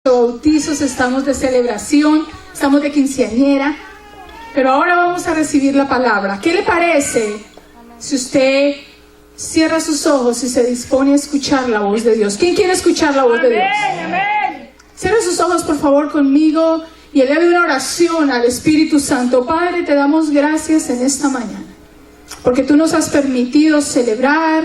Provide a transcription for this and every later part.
bautizos, estamos de celebración, estamos de quinceañera, pero ahora vamos a recibir la palabra. ¿Qué le parece si usted cierra sus ojos y se dispone a escuchar la voz de Dios? ¿Quién quiere escuchar la voz de Dios? Amén. Cierra sus ojos por favor conmigo y eleve una oración al Espíritu Santo. Padre, te damos gracias en esta mañana, porque tú nos has permitido celebrar,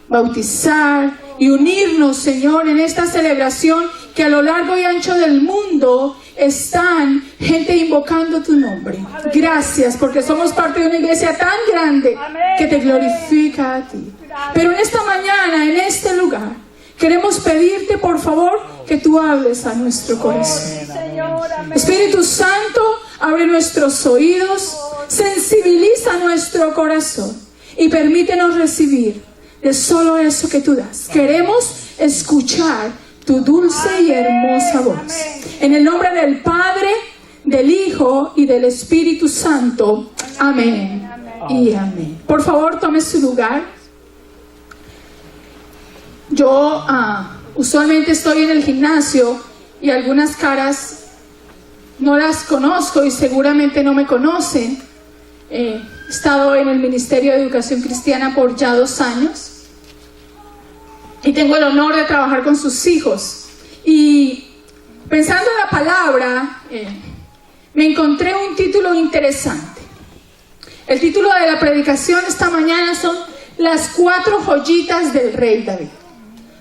bautizar y unirnos, Señor, en esta celebración que a lo largo y ancho del mundo están gente invocando tu nombre. Gracias, porque somos parte de una iglesia tan grande que te glorifica a ti. Pero en esta mañana, en este lugar, queremos pedirte, por favor, que tú hables a nuestro corazón. Espíritu Santo, abre nuestros oídos, sensibiliza nuestro corazón y permítenos recibir de solo eso que tú das. Queremos escuchar tu dulce y hermosa voz. En el nombre del Padre, del Hijo y del Espíritu Santo. Amén y amén. Por favor, tome su lugar. Yo usualmente estoy en el gimnasio y algunas caras no las conozco y seguramente no me conocen. He estado en el Ministerio de Educación Cristiana por ya 2 años y tengo el honor de trabajar con sus hijos. Y pensando en la palabra, me encontré un título interesante. El título de la predicación esta mañana son Las 4 joyitas del rey David.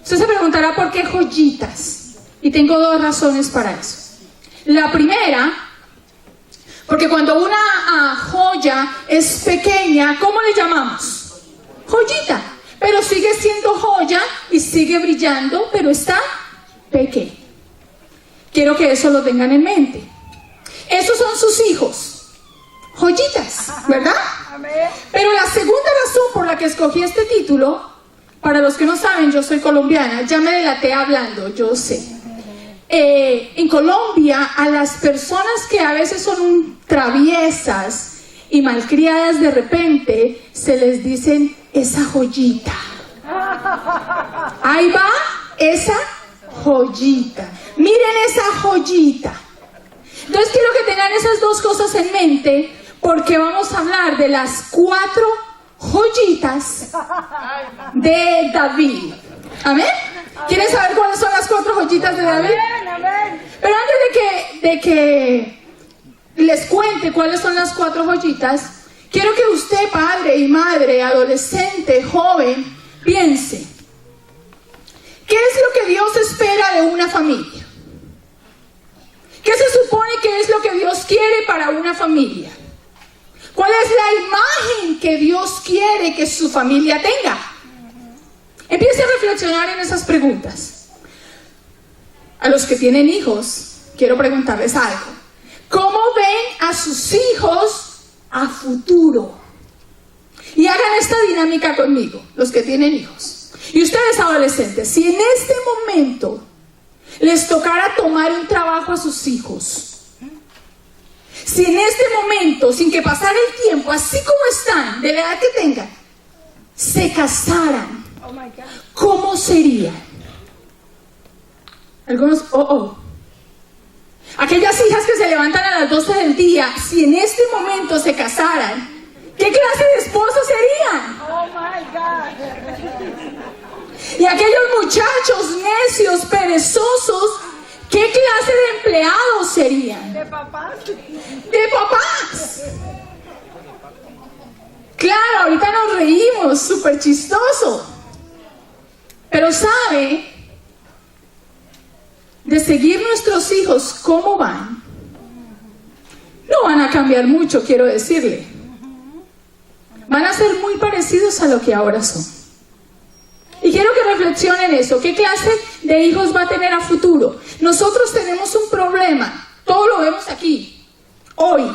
Usted se preguntará por qué joyitas, y tengo 2 razones para eso. La primera, porque cuando una joya es pequeña, ¿cómo le llamamos? Joyita. Pero sigue siendo joya y sigue brillando, pero está pequeña. Quiero que eso lo tengan en mente. Esos son sus hijos, joyitas, ¿verdad? Pero la segunda razón por la que escogí este título, para los que no saben, yo soy colombiana, ya me delaté hablando, yo sé. En Colombia, a las personas que a veces son traviesas y malcriadas de repente, se les dicen esa joyita. Ahí va esa joyita. Miren esa joyita. Entonces quiero que tengan esas 2 cosas en mente, porque vamos a hablar de las 4 joyitas de David. ¿Amén? ¿Quieren saber cuáles son las 4 joyitas de David? Pero antes de que les cuente cuáles son las 4 joyitas, quiero que usted, padre y madre, adolescente, joven, piense, ¿qué es lo que Dios espera de una familia? ¿Qué se supone que es lo que Dios quiere para una familia? ¿Cuál es la imagen que Dios quiere que su familia tenga? Empiece a reflexionar en esas preguntas. A los que tienen hijos, quiero preguntarles algo. ¿Cómo ven a sus hijos a futuro? Y hagan esta dinámica conmigo, los que tienen hijos. Y ustedes adolescentes, si en este momento les tocara tomar un trabajo a sus hijos, si en este momento, sin que pasara el tiempo, así como están, de la edad que tengan, se casaran, ¿cómo serían? Algunos, aquellas hijas que se levantan a las 12 del día, si en este momento se casaran, ¿qué clase de esposos serían? Y aquellos muchachos necios, perezosos, ¿qué clase de empleados serían? De papás. De papás. Claro, ahorita nos reímos, súper chistoso. Pero ¿sabe? De seguir nuestros hijos, ¿cómo van? No van a cambiar mucho, quiero decirle. Van a ser muy parecidos a lo que ahora son. Y quiero que reflexionen eso. ¿Qué clase de hijos va a tener a futuro? Nosotros tenemos un problema. Todo lo vemos aquí, hoy.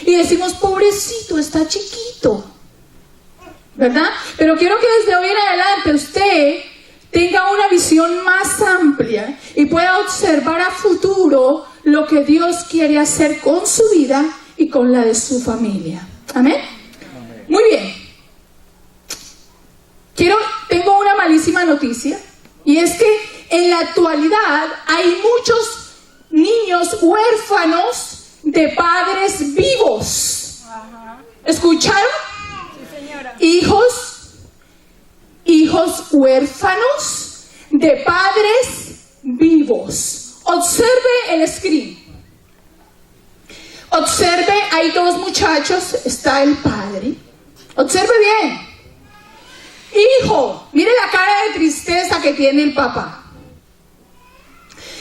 Y decimos, pobrecito, está chiquito. ¿Verdad? Pero quiero que desde hoy en adelante usted tenga una visión más amplia y pueda observar a futuro lo que Dios quiere hacer con su vida y con la de su familia. ¿Amén? Muy bien. Tengo una malísima noticia, y es que en la actualidad hay muchos niños huérfanos de padres vivos. ¿Escucharon? Sí, señora. Hijos huérfanos de padres vivos. Observe el screen. Observe, hay dos muchachos, está el padre. Observe bien. Hijo, mire la cara de tristeza que tiene el papá.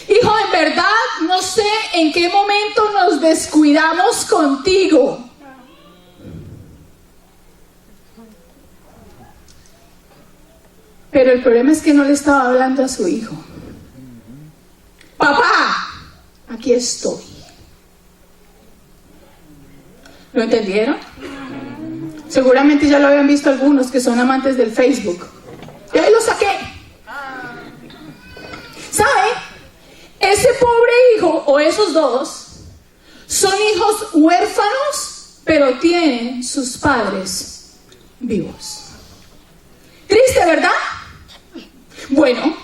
Hijo, en verdad no sé en qué momento nos descuidamos contigo. Pero el problema es que no le estaba hablando a su hijo. Papá, aquí estoy. ¿Lo entendieron? Seguramente ya lo habían visto algunos que son amantes del Facebook. Y ahí lo saqué. ¿Sabe? Ese pobre hijo, o esos dos, son hijos huérfanos, pero tienen sus padres vivos. Triste, ¿verdad? Bueno,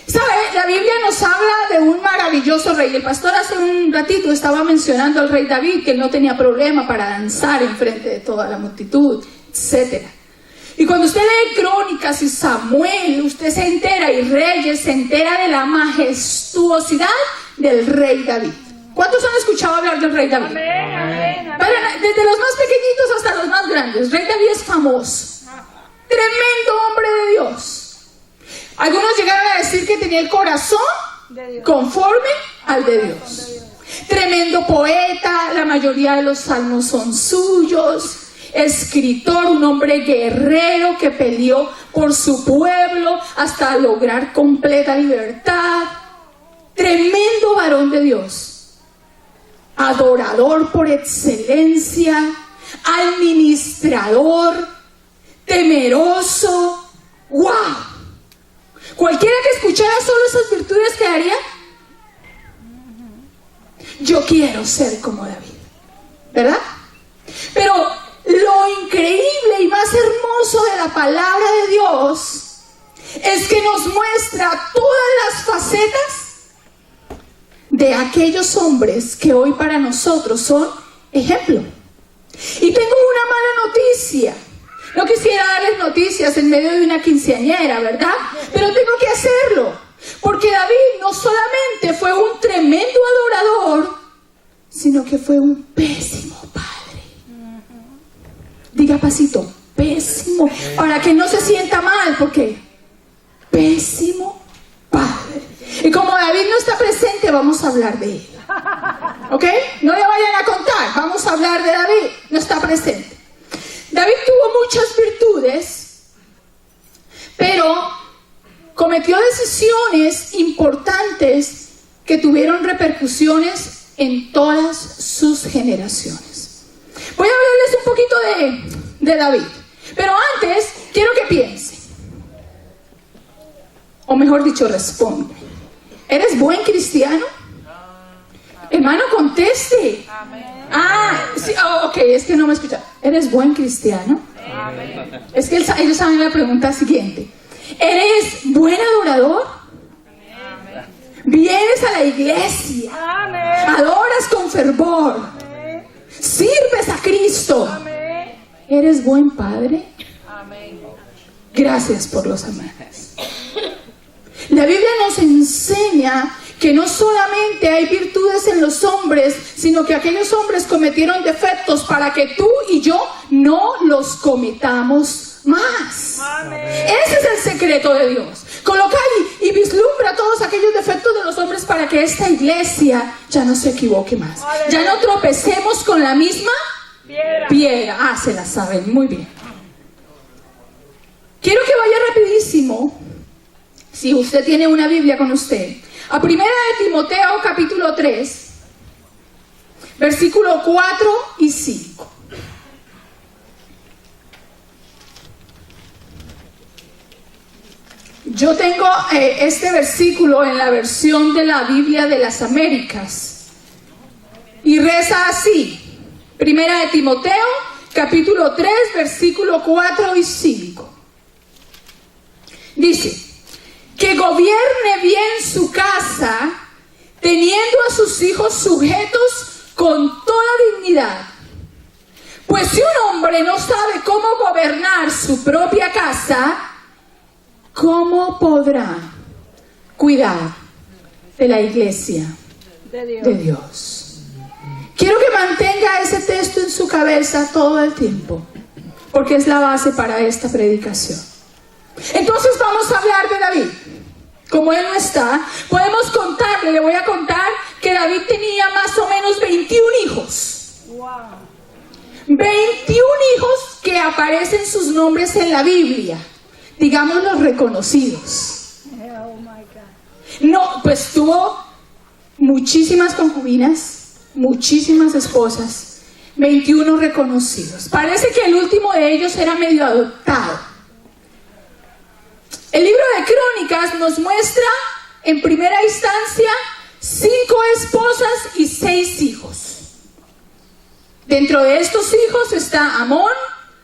¿sabe? La Biblia nos habla de un maravilloso rey. El pastor hace un ratito estaba mencionando al rey David, que él no tenía problema para danzar en frente de toda la multitud, etc. Y cuando usted lee Crónicas y Samuel, usted se entera, y Reyes, se entera de la majestuosidad del rey David. ¿Cuántos han escuchado hablar del rey David? Amén, amén, amén. Desde los más pequeñitos hasta los más grandes. Rey David es famoso. Tremendo hombre de Dios. Algunos llegaron a decir que tenía el corazón conforme al de Dios. Tremendo poeta, la mayoría de los salmos son suyos. Escritor, un hombre guerrero que peleó por su pueblo hasta lograr completa libertad. Tremendo varón de Dios. Adorador por excelencia, administrador, temeroso. ¡Wow! Cualquiera que escuchara solo esas virtudes quedaría. Yo quiero ser como David, ¿verdad? Pero lo increíble y más hermoso de la palabra de Dios es que nos muestra todas las facetas de aquellos hombres que hoy para nosotros son ejemplo. Y tengo una mala noticia. No quisiera darles noticias en medio de una quinceañera, ¿verdad? Pero tengo que hacerlo. Porque David no solamente fue un tremendo adorador, sino que fue un pésimo padre. Diga pasito, pésimo. Para que no se sienta mal, porque pésimo padre. Y como David no está presente, vamos a hablar de él. ¿Ok? No le vayan a contar, vamos a hablar de David. No está presente. David tuvo muchas virtudes, pero cometió decisiones importantes que tuvieron repercusiones en todas sus generaciones. Voy a hablarles un poquito de David, pero antes quiero que piensen, o mejor dicho, responde. ¿Eres buen cristiano? Hermano, conteste. Sí, ok, es que no me escucha. ¿Eres buen cristiano? Amén. Es que ellos saben la pregunta siguiente. ¿Eres buen adorador? Amén. ¿Vienes a la iglesia? Amén. ¿Adoras con fervor? Amén. ¿Sirves a Cristo? Amén. ¿Eres buen padre? Amén. Gracias por los amenes. La Biblia nos enseña que no solamente hay virtudes en los hombres, sino que aquellos hombres cometieron defectos para que tú y yo no los cometamos más. Amén. Ese es el secreto de Dios. Coloca y vislumbra todos aquellos defectos de los hombres para que esta iglesia ya no se equivoque más. Amén. Ya no tropecemos con la misma piedra. Se la saben muy bien. Quiero que vaya rapidísimo, si usted tiene una Biblia con usted, a 1 de Timoteo capítulo 3, versículo 4 y 5. Yo tengo este versículo en la versión de la Biblia de las Américas y reza así: 1 de Timoteo capítulo 3, versículo 4 y 5. Dice: que gobierne bien su casa, teniendo a sus hijos sujetos con toda dignidad. Pues si un hombre no sabe cómo gobernar su propia casa, ¿cómo podrá cuidar de la iglesia de Dios? Quiero que mantenga ese texto en su cabeza todo el tiempo, porque es la base para esta predicación. Entonces vamos a hablar de David. Como él no está, podemos contarle, le voy a contar que David tenía más o menos 21 hijos. Wow. 21 hijos que aparecen sus nombres en la Biblia, digamos los reconocidos. Oh my God. No, pues tuvo muchísimas concubinas, muchísimas esposas, 21 reconocidos. Parece que el último de ellos era medio adoptado. El libro de Crónicas nos muestra en primera instancia 5 esposas y 6 hijos. Dentro de estos hijos está Amón,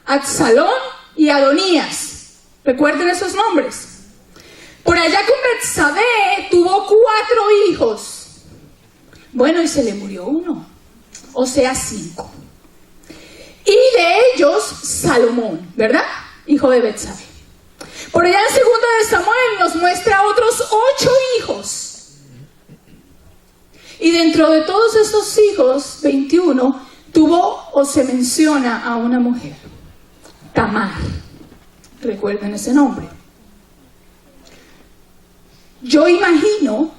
Absalón y Adonías. Recuerden esos nombres. Por allá con Betsabé tuvo 4 hijos. Bueno, y se le murió uno, o sea 5. Y de ellos Salomón, ¿verdad? Hijo de Betsabé. Por allá en segunda de Samuel nos muestra otros 8 hijos. Y dentro de todos estos hijos, 21, tuvo o se menciona a una mujer, Tamar. Recuerden ese nombre. Yo imagino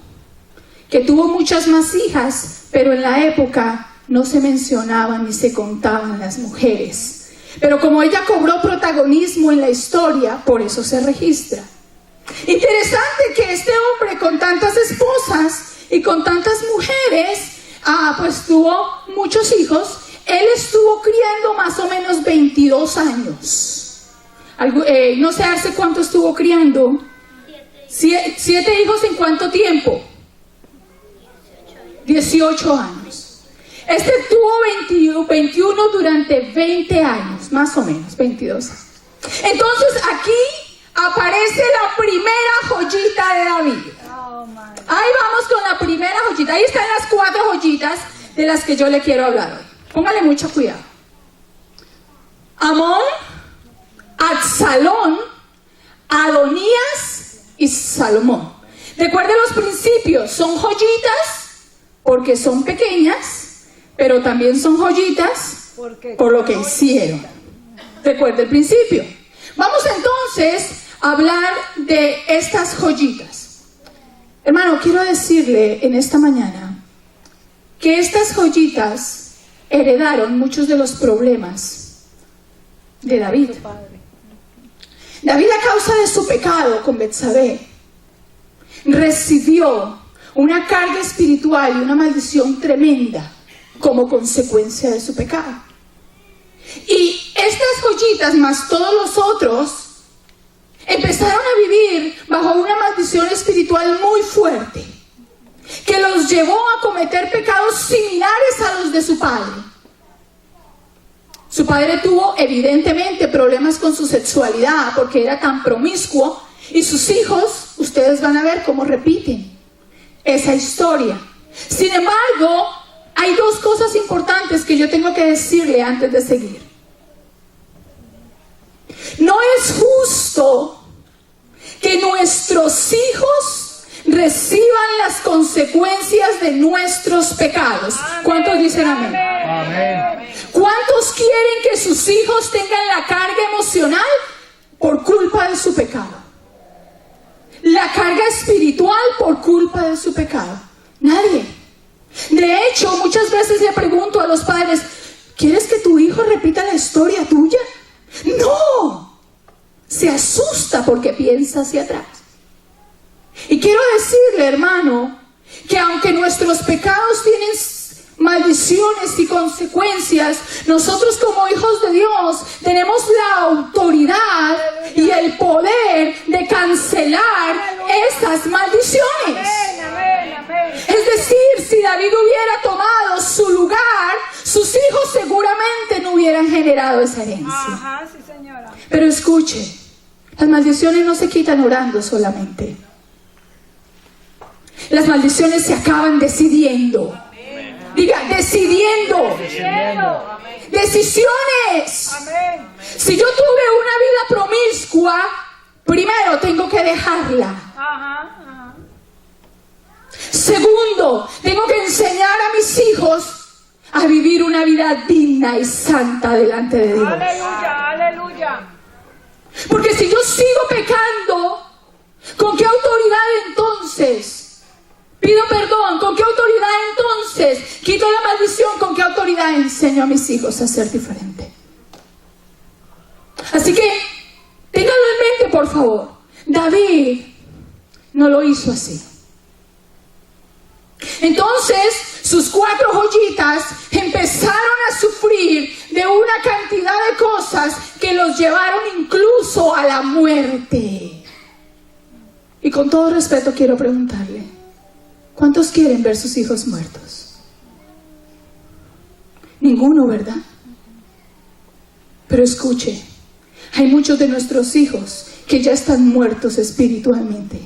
que tuvo muchas más hijas, pero en la época no se mencionaban ni se contaban las mujeres. Pero como ella cobró protagonismo en la historia, por eso se registra. Interesante que este hombre con tantas esposas y con tantas mujeres, pues tuvo muchos hijos. Él estuvo criando más o menos 22 años. No sé hace cuánto estuvo criando. 7 hijos en cuánto tiempo? 18 años. Este tuvo 21 durante 20 años, más o menos, 22 años. Entonces aquí aparece la primera joyita de David. Oh my God. Ahí vamos con la primera joyita. Ahí están las 4 joyitas de las que yo le quiero hablar hoy. Póngale mucho cuidado. Amón, Absalón, Adonías y Salomón. Recuerden los principios. Son joyitas porque son pequeñas, pero también son joyitas por lo que hicieron. Recuerde el principio. Vamos entonces a hablar de estas joyitas. Hermano, quiero decirle en esta mañana que estas joyitas heredaron muchos de los problemas de David. David, a causa de su pecado con Betsabé, recibió una carga espiritual y una maldición tremenda como consecuencia de su pecado. Y estas joyitas, más todos los otros, empezaron a vivir bajo una maldición espiritual muy fuerte, que los llevó a cometer pecados similares a los de su padre. Su padre tuvo evidentemente problemas con su sexualidad porque era tan promiscuo, y sus hijos, ustedes van a ver cómo repiten esa historia. Sin embargo, hay 2 cosas importantes que yo tengo que decirle antes de seguir. No es justo que nuestros hijos reciban las consecuencias de nuestros pecados. ¿Cuántos dicen amén? Amén. ¿Cuántos quieren que sus hijos tengan la carga emocional por culpa de su pecado? La carga espiritual por culpa de su pecado. Nadie. De hecho, muchas veces le pregunto a los padres, ¿quieres que tu hijo repita la historia tuya? No. Se asusta porque piensa hacia atrás. Y quiero decirle, hermano, que aunque nuestros pecados tienen maldiciones y consecuencias, nosotros como hijos de Dios tenemos la autoridad y el poder de cancelar esas maldiciones. Amén, amén, amén. Es decir, si David hubiera tomado su lugar, sus hijos seguramente no hubieran generado esa herencia. Ajá, sí, señora. Pero escuche, las maldiciones no se quitan orando solamente. Las maldiciones se acaban decidiendo. Diga, decidiendo. Decisiones. Amén. Si yo tuve una vida promiscua, primero tengo que dejarla. Ajá. Segundo, tengo que enseñar a mis hijos a vivir una vida digna y santa delante de Dios. Aleluya. Porque si yo sigo pecando, ¿con qué autoridad entonces pido perdón? ¿Con qué autoridad entonces quito la maldición? ¿Con qué autoridad enseño a mis hijos a ser diferente? Así que ténganlo en mente, por favor. David no lo hizo así. Entonces sus 4 joyitas empezaron a sufrir de una cantidad de cosas que los llevaron incluso a la muerte. Y con todo respeto quiero preguntarle, ¿cuántos quieren ver sus hijos muertos? Ninguno, ¿verdad? Pero escuche, hay muchos de nuestros hijos que ya están muertos espiritualmente.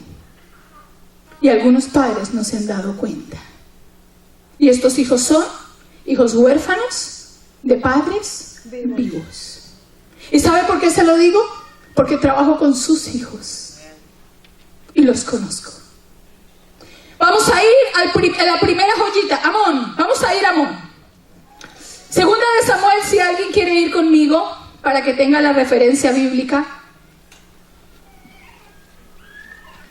Y algunos padres no se han dado cuenta. Y estos hijos son hijos huérfanos de padres vivos. ¿Y sabe por qué se lo digo? Porque trabajo con sus hijos y los conozco. Vamos a ir a la primera joyita, Amón. Vamos a ir a Amón. Segunda de Samuel, si alguien quiere ir conmigo para que tenga la referencia bíblica.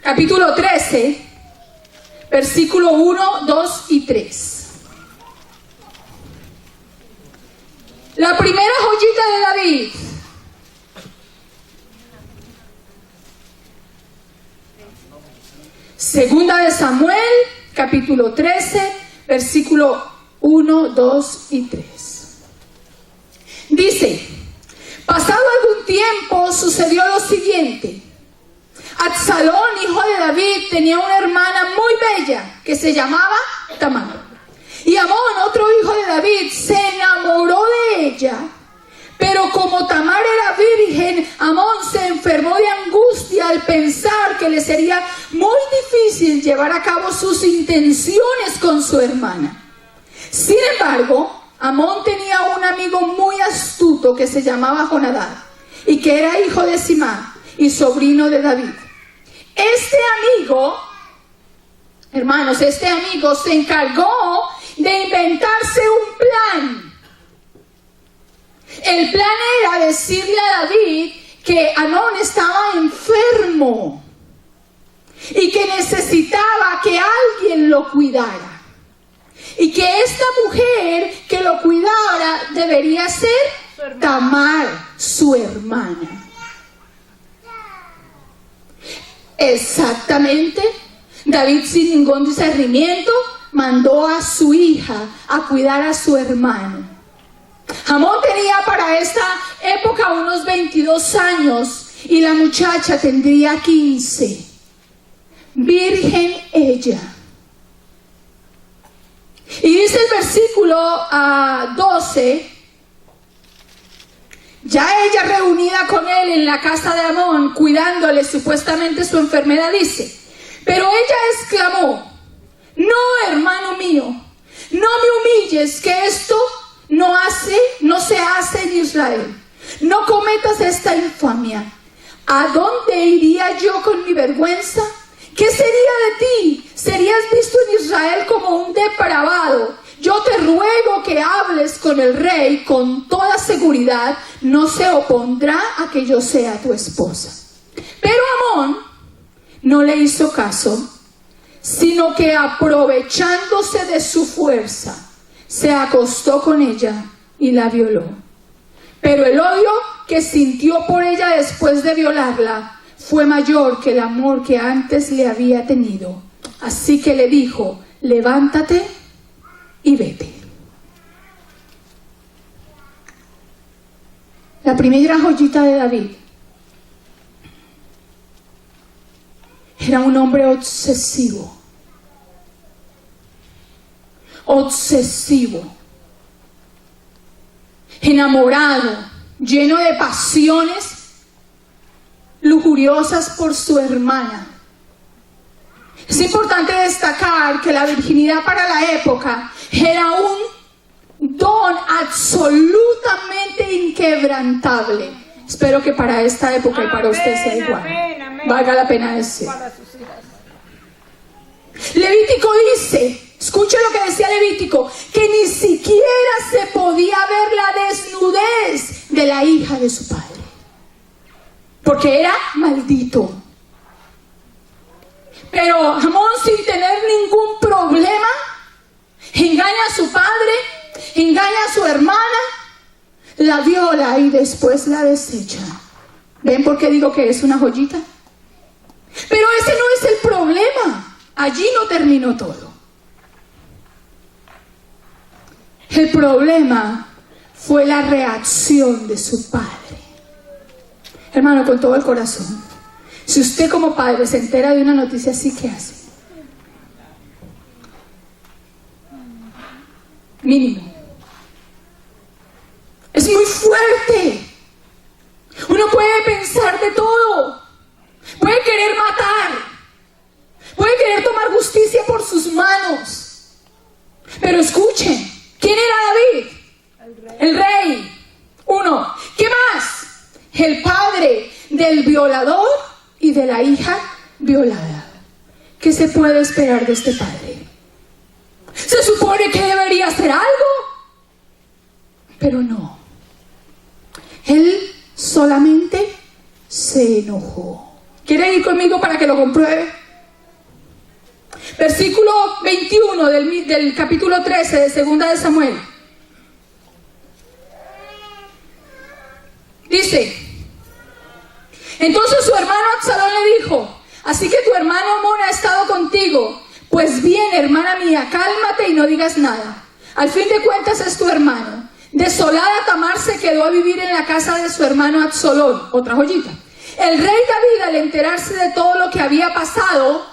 Capítulo 13. Versículo 1, 2 y 3. La primera joyita de David. Segunda de Samuel, capítulo 13, versículo 1, 2 y 3. Dice, pasado algún tiempo sucedió lo siguiente. Absalón, hijo de David, tenía una hermana muy bella que se llamaba Tamar. Y Amón, otro hijo de David, se enamoró de ella. Pero como Tamar era virgen, Amón se enfermó de angustia al pensar que le sería muy difícil llevar a cabo sus intenciones con su hermana. Sin embargo, Amón tenía un amigo muy astuto que se llamaba Jonadab y que era hijo de Simá y sobrino de David. Este amigo, hermanos, se encargó de inventarse un plan. El plan era decirle a David que Amnón estaba enfermo y que necesitaba que alguien lo cuidara. Y que esta mujer que lo cuidara debería ser Tamar, su hermana. Exactamente, David sin ningún discernimiento mandó a su hija a cuidar a su hermano. Amón tenía para esta época unos 22 años y la muchacha tendría 15. Virgen ella. Y dice el versículo 12, ya ella reunida con él en la casa de Amón, cuidándole supuestamente su enfermedad, dice, pero ella exclamó, no, hermano mío, no me humilles, que esto no se hace en Israel. No cometas esta infamia. ¿A dónde iría yo con mi vergüenza? ¿Qué sería de ti? Serías visto en Israel como un depravado. Yo te ruego que hables con el rey con toda seguridad. No se opondrá a que yo sea tu esposa. Pero Amón no le hizo caso, sino que aprovechándose de su fuerza, se acostó con ella y la violó. Pero el odio que sintió por ella después de violarla fue mayor que el amor que antes le había tenido. Así que le dijo, levántate y vete. La primera joyita de David era un hombre obsesivo. Enamorado, lleno de pasiones lujuriosas por su hermana. Es importante destacar que la virginidad para la época era un don absolutamente inquebrantable. Espero que para esta época y para usted sea igual. Amén. Valga la pena decir. Para sus hijas. Levítico dice, escuche lo que decía Levítico, que ni siquiera se podía ver la desnudez de la hija de su padre, porque era maldito. Pero Amón, sin tener ningún problema, engaña a su padre, engaña a su hermana, la viola y después la desecha. ¿Ven por qué digo que es una joyita? Pero ese no es el problema. Allí no terminó todo. El problema fue la reacción de su padre. Hermano, con todo el corazón, si usted como padre se entera de una noticia así, ¿qué hace? Mínimo. Es muy fuerte. Uno puede pensar de todo. Puede querer matar. Puede querer tomar justicia por sus manos. Pero escuchen, ¿quién era David? El rey. Uno. ¿Qué más? El padre del violador y de la hija violada. ¿Qué se puede esperar de este padre? Se supone que debería hacer algo, pero no. Él solamente se enojó. ¿Quiere ir conmigo para que lo compruebe? Versículo 21 del capítulo 13 de Segunda de Samuel. Dice: entonces su hermano Absalón le dijo: así que tu hermano Amón ha estado contigo. Pues bien, hermana mía, cálmate y no digas nada. Al fin de cuentas es tu hermano. Desolada Tamar se quedó a vivir en la casa de su hermano Absalón. Otra joyita. El rey David, al enterarse de todo lo que había pasado,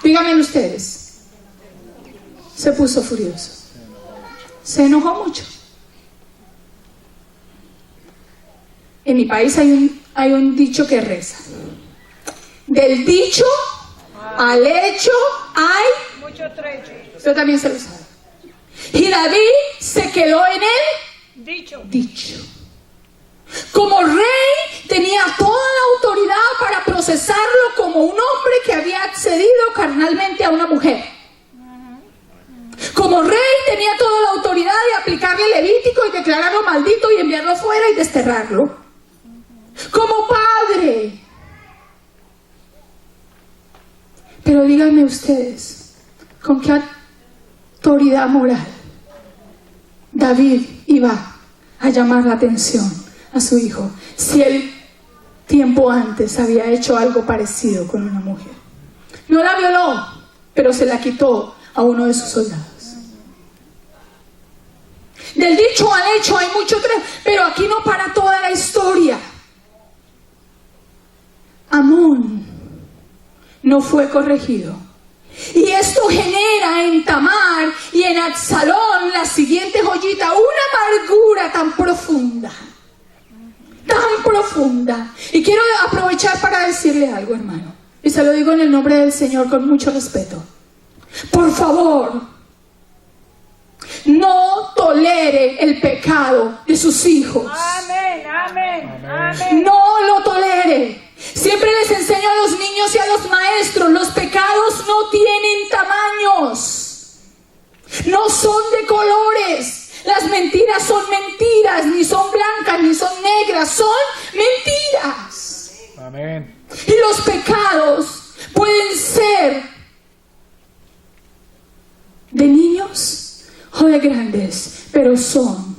díganme ustedes, se puso furioso. Se enojó mucho. En mi país hay un dicho que reza: del dicho al hecho hay Mucho trecho. usted también se lo sabe. Y David se quedó en el Dicho. Como rey tenía toda la autoridad para procesarlo como un hombre que había accedido carnalmente a una mujer. Como rey tenía toda la autoridad de aplicarle Levítico y declararlo maldito y enviarlo fuera y desterrarlo. Como padre. Pero díganme ustedes, ¿con qué autoridad moral David iba a llamar la atención a su hijo si él tiempo antes había hecho algo parecido con una mujer? No la violó, pero se la quitó a uno de sus soldados. Del dicho al hecho hay mucho trecho, pero aquí no para toda la historia. Amón no fue corregido. Y esto genera en Tamar y en Absalón la siguiente joyita, una amargura tan profunda. Tan profunda. Y quiero aprovechar para decirle algo, hermano. Y se lo digo en el nombre del Señor con mucho respeto. Por favor, no tolere el pecado de sus hijos. Amén. No lo tolere. Siempre les enseño a los niños y a los maestros: los pecados no tienen tamaños, no son de colores. Las mentiras son mentiras, ni son blancas ni son negras, son mentiras. Amén. Y los pecados pueden ser de niños o de grandes, pero son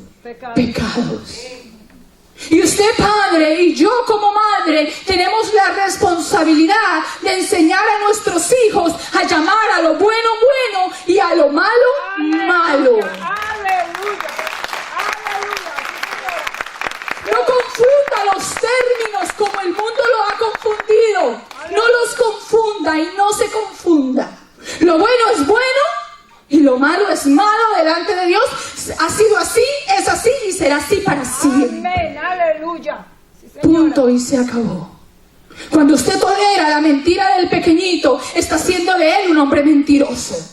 pecados. Y usted, padre, y yo como madre, tenemos la responsabilidad de enseñar a nuestros hijos a llamar a lo bueno, bueno, y a lo malo, malo. Aleluya. No confunda los términos como el mundo lo ha confundido. No los confunda y no se confunda. Lo bueno es bueno y lo malo es malo delante de Dios. Ha sido así, es así y será así para siempre. Amén. Aleluya. Sí, señora. Punto y se acabó. Cuando usted tolera la mentira del pequeñito, está haciendo de él un hombre mentiroso.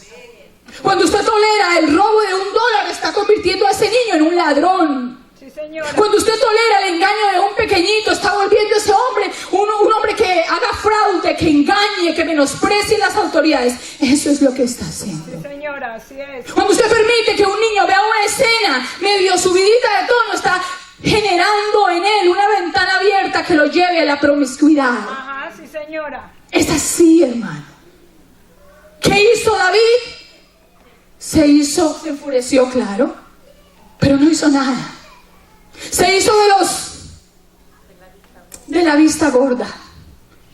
Cuando usted tolera el robo de $1, está convirtiendo a ese niño en un ladrón. Sí, señora. Cuando usted tolera el engaño de un pequeñito, está volviendo a ese hombre un hombre que haga fraude, que engañe, que menosprecie las autoridades. Eso es lo que está haciendo. Sí, señora, así es. Cuando usted permite que un niño vea una escena medio subidita de tono, está generando en él una ventana abierta que lo lleve a la promiscuidad. Ajá, sí, señora. Es así, hermano. ¿Qué hizo David? Se enfureció, claro, pero no hizo nada. Se hizo de la vista gorda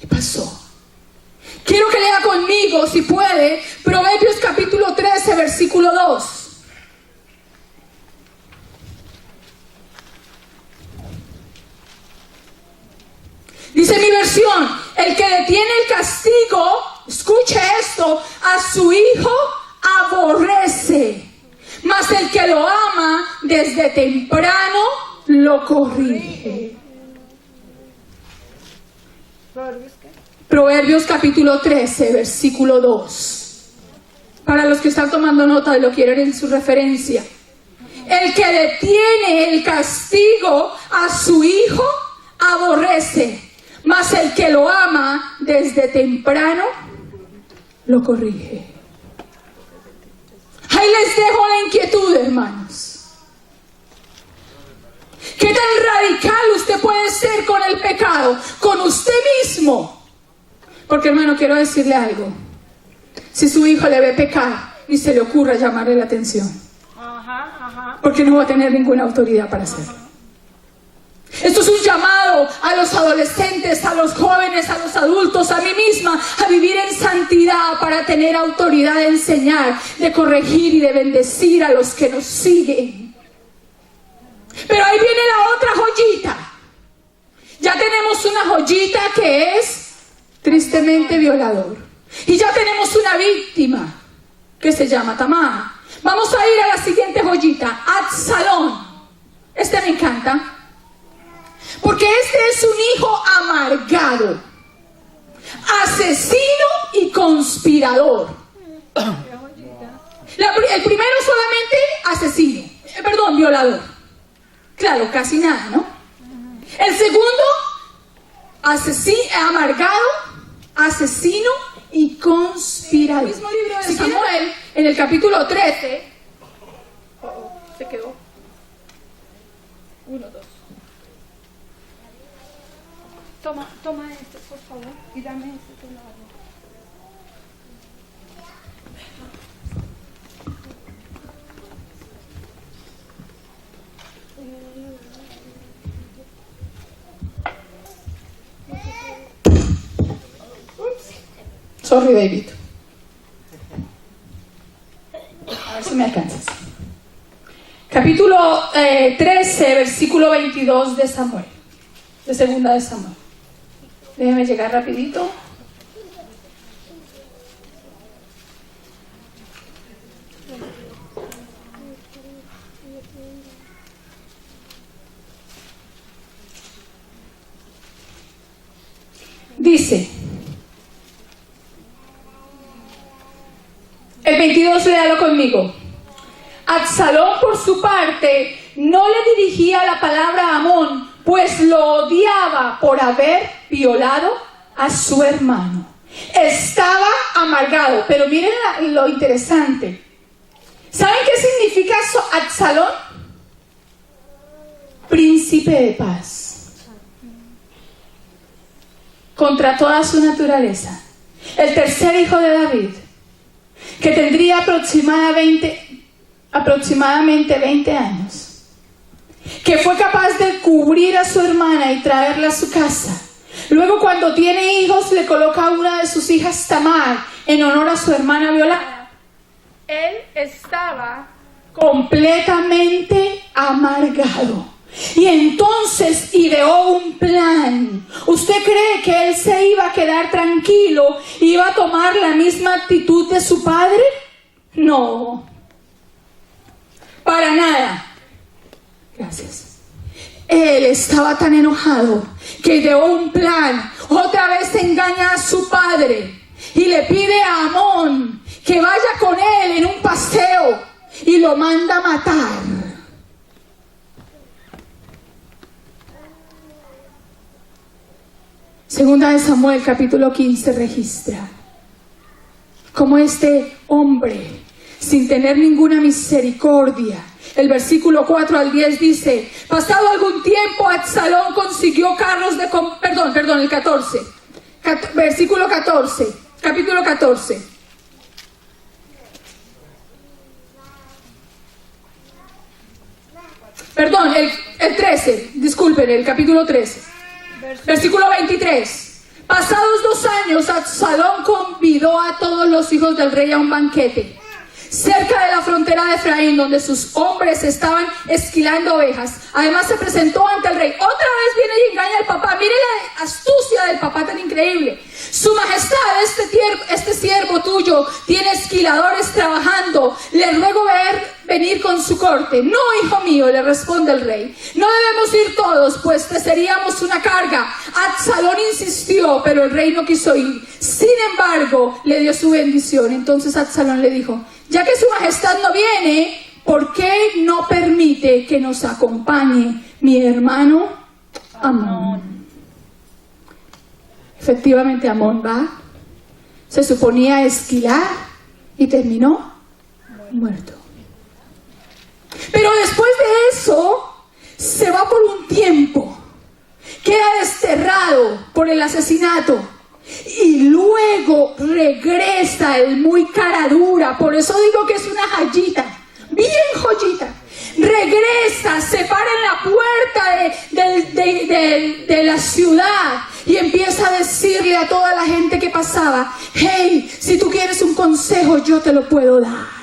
y pasó. Quiero que lea conmigo, si puede, Proverbios capítulo 13, versículo 2. Dice mi versión: el que detiene el castigo, escuche esto, a su hijo aborrece, mas el que lo ama desde temprano lo corrige. Proverbios capítulo 13, versículo 2. Para los que están tomando nota y lo quieren en su referencia. El que detiene el castigo a su hijo aborrece, mas el que lo ama desde temprano lo corrige. Ahí les dejo la inquietud, hermanos. ¿Qué tan radical usted puede ser con el pecado? Con usted mismo. Porque, hermano, quiero decirle algo. Si su hijo le ve pecar, ni se le ocurra llamarle la atención. Porque no va a tener ninguna autoridad para hacerlo. Esto es un llamado a los adolescentes, a los jóvenes, a los adultos, a mí misma, a vivir en santidad para tener autoridad de enseñar, de corregir y de bendecir a los que nos siguen. Pero ahí viene la otra joyita. Ya tenemos una joyita que es tristemente violador. Y ya tenemos una víctima que se llama Tamar. Vamos a ir a la siguiente joyita, Absalón. Este me encanta. Porque este es un hijo amargado, asesino y conspirador. El primero solamente asesino, violador. Claro, casi nada, ¿no? El segundo, amargado, asesino y conspirador. El mismo libro de Samuel, en el capítulo 13. Se quedó. 1, 2. Toma este, por favor, y dame este tu lado. Sorry, David. A ver si me alcanzas. Capítulo 13, versículo 22 de Samuel. De segunda de Samuel. Déjame llegar rapidito. Dice, el 22, léalo conmigo. Absalón, por su parte, no le dirigía la palabra a Amón, pues lo odiaba por haber violado a su hermano. Estaba amargado, pero miren lo interesante. ¿Saben qué significa Absalón? Príncipe de paz. Contra toda su naturaleza. El tercer hijo de David, que tendría aproximadamente 20 años, que fue capaz de cubrir a su hermana y traerla a su casa. Luego, cuando tiene hijos, le coloca a una de sus hijas, Tamar, en honor a su hermana violada. Él estaba completamente amargado. Y entonces ideó un plan. ¿Usted cree que él se iba a quedar tranquilo y iba a tomar la misma actitud de su padre? No. Para nada. Gracias. él estaba tan enojado que ideó un plan. Otra vez engaña a su padre y le pide a Amón que vaya con él en un paseo y lo manda a matar. Segunda de Samuel, capítulo 15, registra cómo este hombre, sin tener ninguna misericordia, el versículo 4 al 10 dice: pasado algún tiempo, Absalón consiguió carros de... el 14. Versículo 14, capítulo 14. Perdón, el 13, disculpen, el capítulo 13. Versículo 23. Pasados 2 años, Absalón convidó a todos los hijos del rey a un banquete cerca de la frontera de Efraín, donde sus hombres estaban esquilando ovejas. Además se presentó ante el rey. Otra vez viene y engaña al papá. Mire la astucia del papá tan increíble. Su majestad, este siervo tuyo tiene esquiladores trabajando. Le ruego venir con su corte. No, hijo mío, le responde el rey. No debemos ir todos, pues te seríamos una carga. Absalón insistió, pero el rey no quiso ir. Sin embargo, le dio su bendición. Entonces Absalón le dijo: ya que su majestad no viene, ¿por qué no permite que nos acompañe mi hermano Amón? Efectivamente, Amón va, se suponía esquilar y terminó muerto. Pero después de eso, se va por un tiempo, queda desterrado por el asesinato. Y luego regresa el muy cara dura. Por eso digo que es una joyita, bien joyita. Regresa, se para en la puerta de la ciudad y empieza a decirle a toda la gente que pasaba: hey, si tú quieres un consejo, yo te lo puedo dar.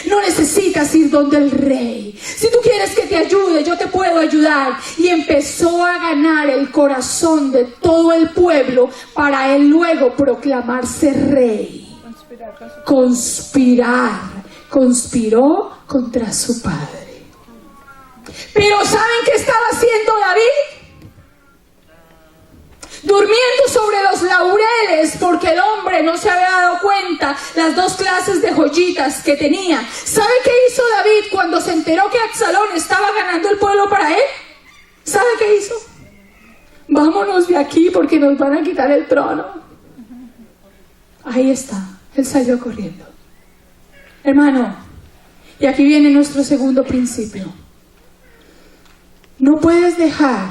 No necesitas ir donde el rey. Si tú quieres que te ayude, yo te puedo ayudar. Y empezó a ganar el corazón de todo el pueblo para él luego proclamarse rey. Conspiró contra su padre. Pero ¿saben qué estaba haciendo David? Durmiendo sobre los laureles, porque el hombre no se había dado cuenta las 2 clases de joyitas que tenía. ¿Sabe qué hizo David cuando se enteró que Absalón estaba ganando el pueblo para él? ¿Sabe qué hizo? Vámonos de aquí porque nos van a quitar el trono. Ahí está, él salió corriendo. Hermano, y aquí viene nuestro segundo principio. No puedes dejar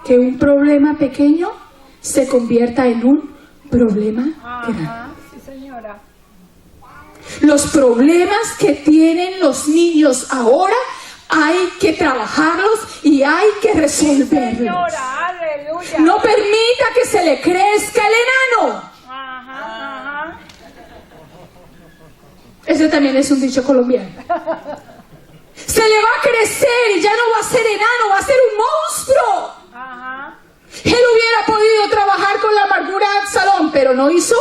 que un problema pequeño se convierta en un problema grande. Sí, señora. Los problemas que tienen los niños ahora hay que trabajarlos y hay que resolverlos. Señora, aleluya. No permita que se le crezca el enano. Ajá. Ese también es un dicho colombiano. Se le va a crecer y ya no va a ser enano, va a ser un monstruo. Ajá. Él hubiera podido trabajar con la amargura de Absalón, pero no hizo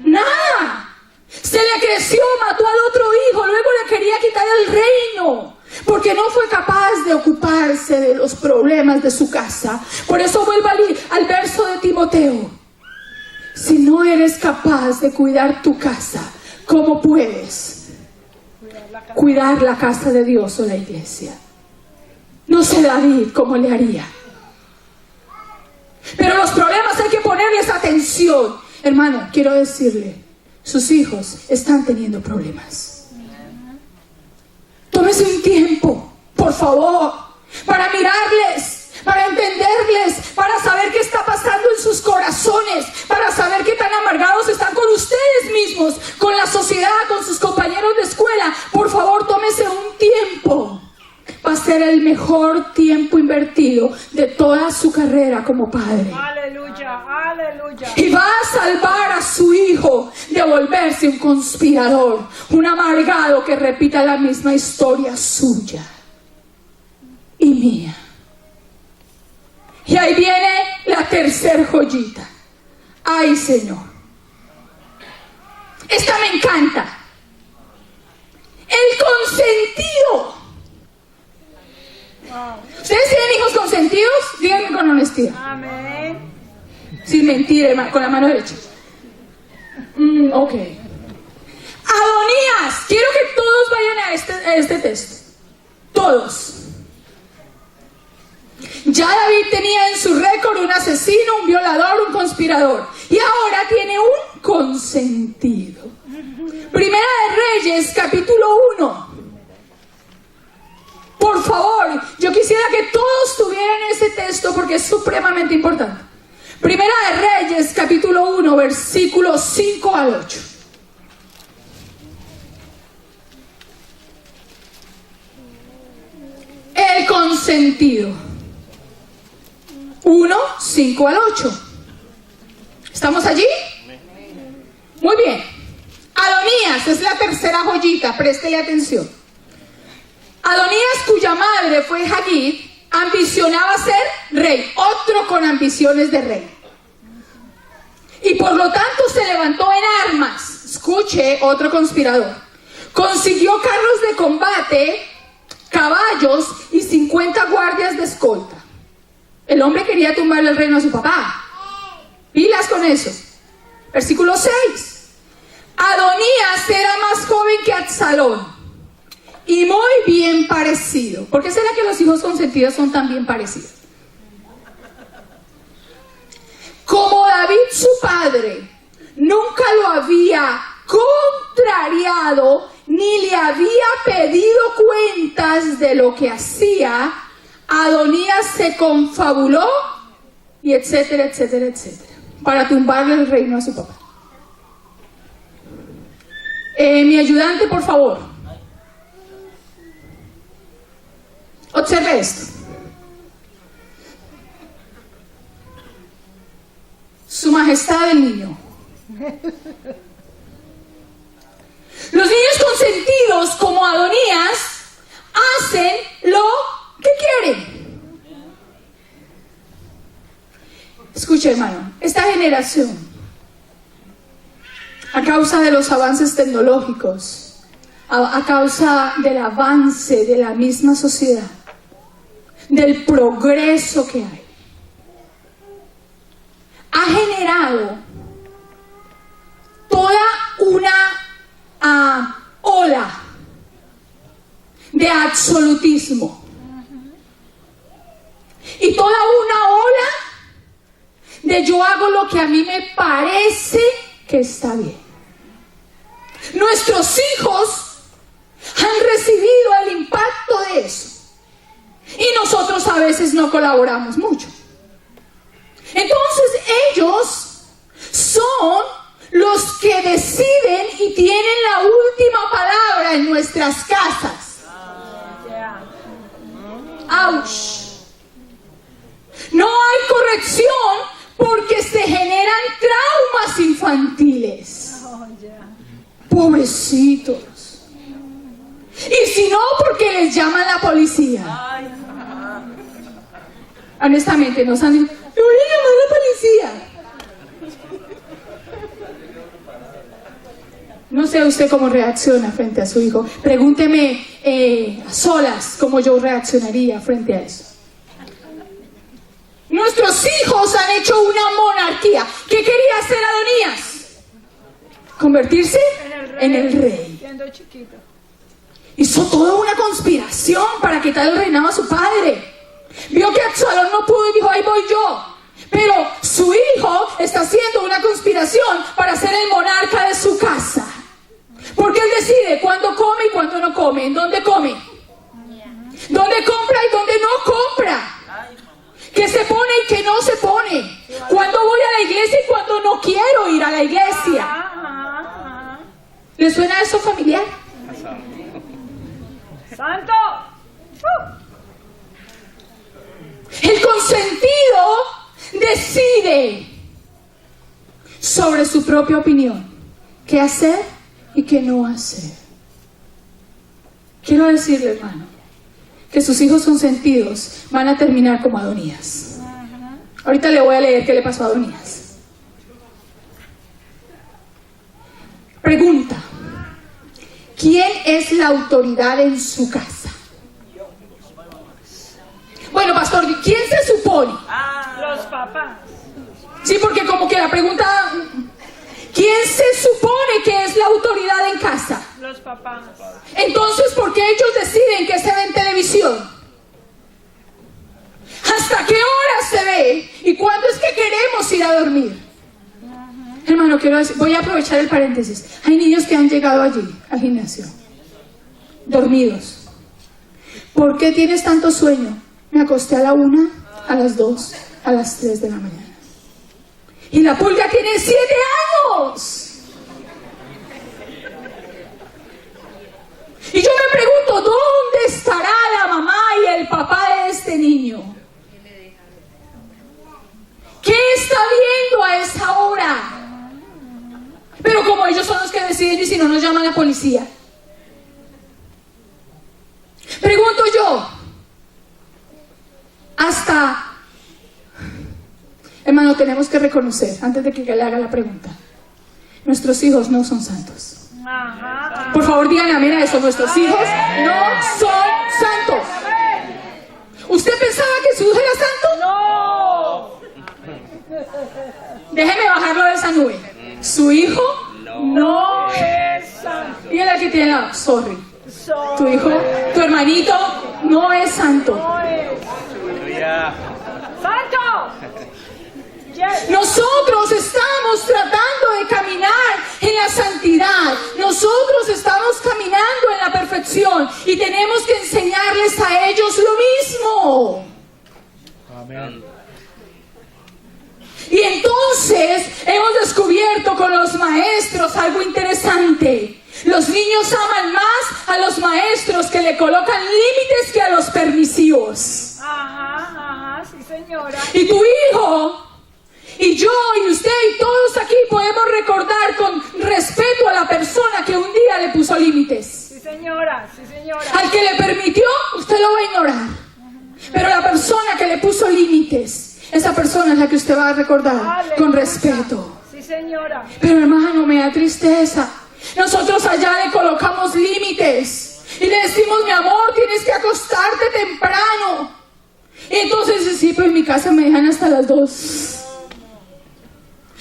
nada. Se le creció, mató al otro hijo, luego le quería quitar el reino, porque no fue capaz de ocuparse de los problemas de su casa. Por eso vuelvo al verso de Timoteo. Si no eres capaz de cuidar tu casa, ¿cómo puedes cuidar la casa de Dios o la iglesia? No sé David cómo le haría. Pero los problemas hay que ponerles atención. Hermano, quiero decirle, sus hijos están teniendo problemas. Tómese un tiempo, por favor, para mirarles, para entenderles, para saber qué está pasando en sus corazones, para saber qué tan amargados están con ustedes mismos, con la sociedad, con sus compañeros de escuela. Por favor, tómese un tiempo. Va a ser el mejor tiempo invertido de toda su carrera como padre. Aleluya, aleluya. Y va a salvar a su hijo de volverse un conspirador, un amargado que repita la misma historia suya y mía. Y ahí viene la tercer joyita. Ay, Señor. Esta me encanta. El consentido. ¿Ustedes tienen hijos consentidos? asistida. Amén. Sin mentir, hermano, con la mano derecha. Ok. Adonías, quiero que todos vayan a este texto. Todos. Ya David tenía en su récord un asesino, un violador, un conspirador. Y ahora tiene un consentido. Primera de Reyes, capítulo 1. Por favor, yo quisiera que todos tuvieran ese texto porque es supremamente importante. Primera de Reyes, capítulo 1, versículos 5 al 8. El consentido. 1, 5 al 8. ¿Estamos allí? Muy bien. Adonías es la tercera joyita, préstele atención. Adonías, cuya madre fue Hagit, ambicionaba ser rey, otro con ambiciones de rey. Y por lo tanto se levantó en armas. Escuche, otro conspirador. Consiguió carros de combate, caballos y 50 guardias de escolta. El hombre quería tumbarle el reino a su papá. Pilas con eso. Versículo 6. Adonías era más joven que Absalón y muy bien parecido. ¿Por qué será que los hijos consentidos son tan bien parecidos? Como David su padre nunca lo había contrariado ni le había pedido cuentas de lo que hacía, Adonías se confabuló y etcétera, etcétera, etcétera, para tumbarle el reino a su papá. Mi ayudante, por favor. Observe esto. Su majestad el niño. Los niños consentidos como Adonías hacen lo que quieren. Escuche, hermano, esta generación, a causa de los avances tecnológicos, a causa del avance de la misma sociedad, del progreso que hay, ha generado toda una ola de absolutismo y toda una ola de yo hago lo que a mí me parece que está bien. Nuestros hijos han recibido el impacto de eso y nosotros a veces no colaboramos mucho. Entonces ellos son los que deciden y tienen la última palabra en nuestras casas. ¡Auch! No hay corrección porque se generan traumas infantiles. Pobrecitos. Y si no, porque les llaman la policía. Honestamente, nos han dicho, me voy a llamar a la policía. No sé usted cómo reacciona frente a su hijo. Pregúnteme a solas cómo yo reaccionaría frente a eso. Nuestros hijos han hecho una monarquía. ¿Qué quería hacer Adonías? Convertirse en el rey. Siendo chiquito. Hizo toda una conspiración para quitar el reinado a su padre. Vio que Absalón no pudo y dijo, ahí voy yo. Pero su hijo está haciendo una conspiración para ser el monarca de su casa. Porque él decide cuándo come y cuándo no come. ¿En dónde come? ¿Dónde compra y dónde no compra? ¿Qué se pone y qué no se pone? ¿Cuándo voy a la iglesia y cuándo no quiero ir a la iglesia? ¿Le suena eso familiar? ¡Santo! El consentido decide sobre su propia opinión qué hacer y qué no hacer. Quiero decirle, hermano, que sus hijos consentidos van a terminar como Adonías. Ahorita le voy a leer qué le pasó a Adonías. Pregunta: ¿quién es la autoridad en su casa? Bueno, pastor, ¿quién se supone? papás. Sí, porque como que la pregunta, ¿quién se supone que es la autoridad en casa? Los papás. Entonces, ¿por qué ellos deciden que se ve en televisión? ¿Hasta qué hora se ve? ¿Y cuándo es que queremos ir a dormir? Hermano, quiero decir, voy a aprovechar el paréntesis. Hay niños que han llegado allí, al gimnasio, dormidos. ¿Por qué tienes tanto sueño? Me acosté a la 1, a las 2, a las 3 de la mañana. Y la pulga tiene 7 años. Y yo me pregunto, ¿dónde estará la mamá y el papá de este niño? ¿Qué está viendo a esa hora? Pero como ellos son los que deciden y si no nos llaman a la policía. Pregunto yo, hermano, tenemos que reconocer, antes de que le haga la pregunta, nuestros hijos no son santos. Por favor, díganle amén a eso, nuestros hijos no son santos. ¿Usted pensaba que su hijo era santo? No. Déjeme bajarlo de esa nube. Su hijo no Es santo. Y el que tiene la sorry. Tu hijo, tu hermanito no es santo. No es. ¡Santo! Yes. Nosotros estamos tratando de caminar en la santidad. Nosotros estamos caminando en la perfección y tenemos que enseñarles a ellos lo mismo. Amén. Y entonces hemos descubierto con los maestros algo interesante. Los niños aman más a los maestros que le colocan límites que a los permisivos. Ajá, sí señora. Y tu hijo, y yo, y usted, y todos aquí podemos recordar con respeto a la persona que un día le puso límites. Sí señora, sí señora. Al que le permitió, usted lo va a ignorar. Pero la persona que le puso límites, esa persona es la que usted va a recordar con Aleluya. respeto. Sí señora. Pero hermano, me da tristeza. Nosotros allá le colocamos límites y le decimos, mi amor, tienes que acostarte temprano. Y entonces dice, sí, pero en mi casa me dejan hasta las 2.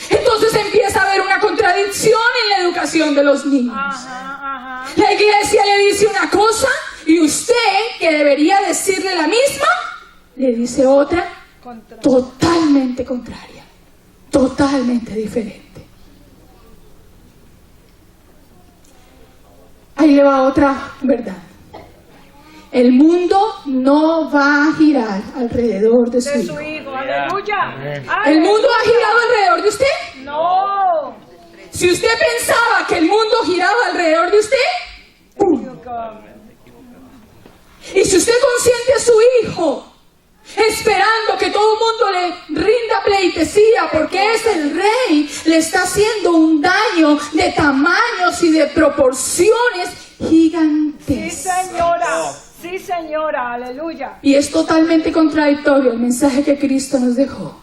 Entonces empieza a haber una contradicción en la educación de los niños. Ajá. La iglesia le dice una cosa y usted, que debería decirle la misma, le dice otra totalmente contraria, totalmente diferente. Ahí le va otra verdad. El mundo no va a girar alrededor de su De hijo. su hijo. Aleluya. ¿El mundo ha girado alrededor de usted? No. Si usted pensaba que el mundo giraba alrededor de usted, ¡pum! Y si usted consiente a su hijo esperando que todo el mundo le rinda pleitesía porque es el rey, le está haciendo un daño de tamaños y de proporciones Sí gigantescas. señora. Sí señora. Aleluya. Y es totalmente contradictorio el mensaje que Cristo nos dejó.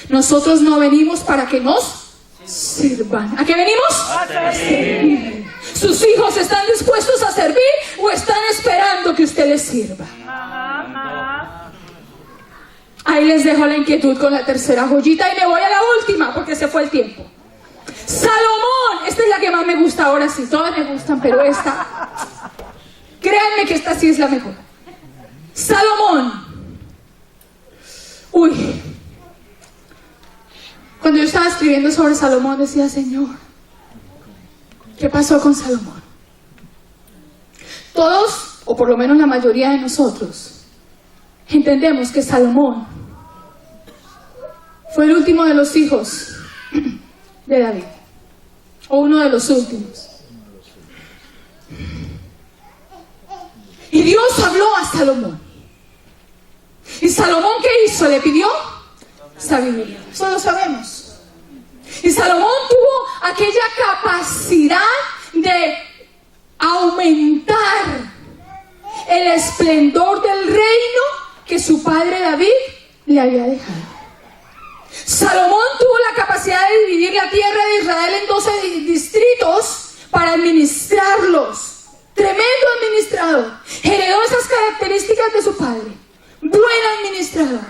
Nosotros no venimos para que nos sirvan. ¿A qué venimos? A servir. ¿Sus hijos están dispuestos a servir o están esperando que usted les sirva? Ajá. Ahí les dejo la inquietud con la tercera joyita y me voy a la última porque se fue el tiempo. Salomón, esta es la que más me gusta ahora sí, todas me gustan, pero esta, créanme que esta sí es la mejor. Salomón. Uy. Cuando yo estaba escribiendo sobre Salomón decía, Señor, ¿qué pasó con Salomón? Todos, o por lo menos la mayoría de nosotros, entendemos que Salomón fue el último de los hijos de David, o uno de los últimos. Y Dios habló a Salomón. ¿Y Salomón qué hizo? Le pidió sabiduría. Eso lo sabemos. Y Salomón tuvo aquella capacidad de aumentar el esplendor del reino que su padre David le había dejado. Salomón tuvo la capacidad de dividir la tierra de Israel en 12 distritos para administrarlos. Tremendo administrador. Heredó esas características de su padre. Buen administrador.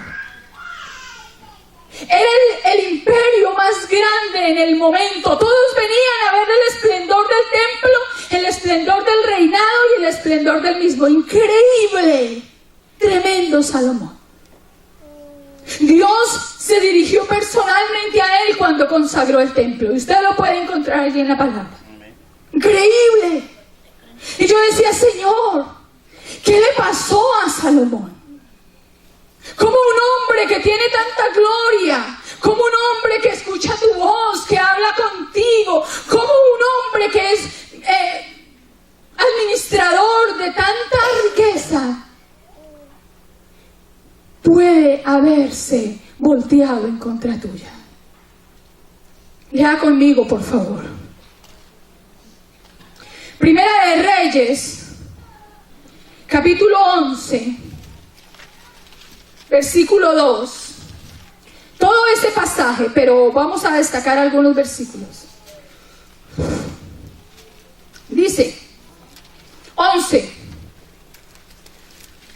Era el imperio más grande en el momento. Todos venían a ver el esplendor del templo, el esplendor del reinado y el esplendor del mismo. Increíble, tremendo Salomón. Dios se dirigió personalmente a él cuando consagró el templo. Y usted lo puede encontrar allí en la palabra. Increíble. Y yo decía, Señor, ¿qué le pasó a Salomón? Como un hombre que tiene tanta gloria, como un hombre que escucha tu voz, que habla contigo, como un hombre que es administrador de tanta riqueza, puede haberse volteado en contra tuya. Lea conmigo, por favor. Primera de Reyes, capítulo 11, versículo 2. Todo ese pasaje, pero vamos a destacar algunos versículos. Dice, 11.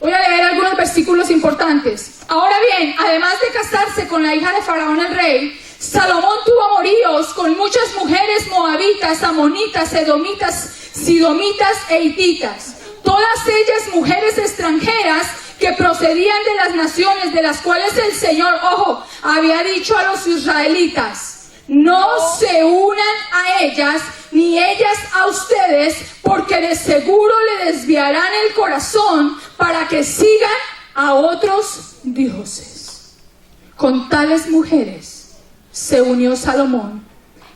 Voy a leer algunos versículos importantes. Ahora bien, además de casarse con la hija de Faraón el rey, Salomón tuvo amoríos con muchas mujeres moabitas, amonitas, edomitas, sidomitas e hititas. Todas ellas mujeres extranjeras que procedían de las naciones de las cuales el Señor, ojo, había dicho a los israelitas: no se unan a ellas, ni ellas a ustedes, porque de seguro le desviarán el corazón para que sigan a otros dioses. Con tales mujeres se unió Salomón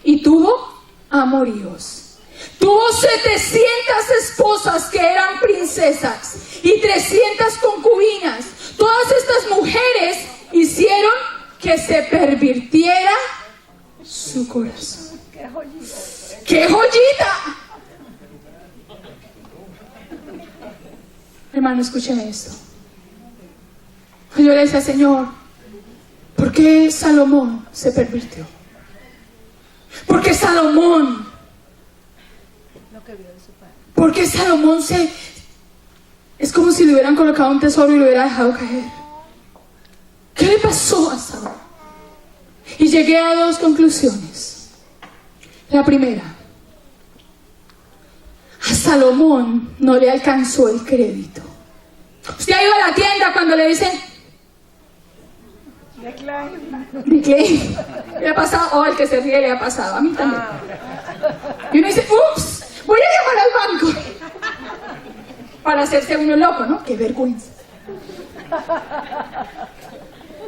y tuvo amoríos. Tuvo 700 esposas que eran princesas y 300 concubinas. Todas estas mujeres hicieron que se pervirtiera su corazón. ¡Qué joyita! ¡Qué joyita! Hermano, escúcheme esto. Yo le decía, Señor, ¿por qué Salomón se pervirtió? Porque Salomón es como si le hubieran colocado un tesoro y lo hubiera dejado caer. ¿Qué le pasó a Salomón? Y llegué a dos conclusiones. La primera, a Salomón no le alcanzó el crédito. Usted ha ido a la tienda cuando le dicen Decline. Le ha pasado, o al que se ríe le ha pasado, a mí también. Y uno dice, ups, voy a llamar al banco. Para hacerse uno loco, ¿no? Qué vergüenza.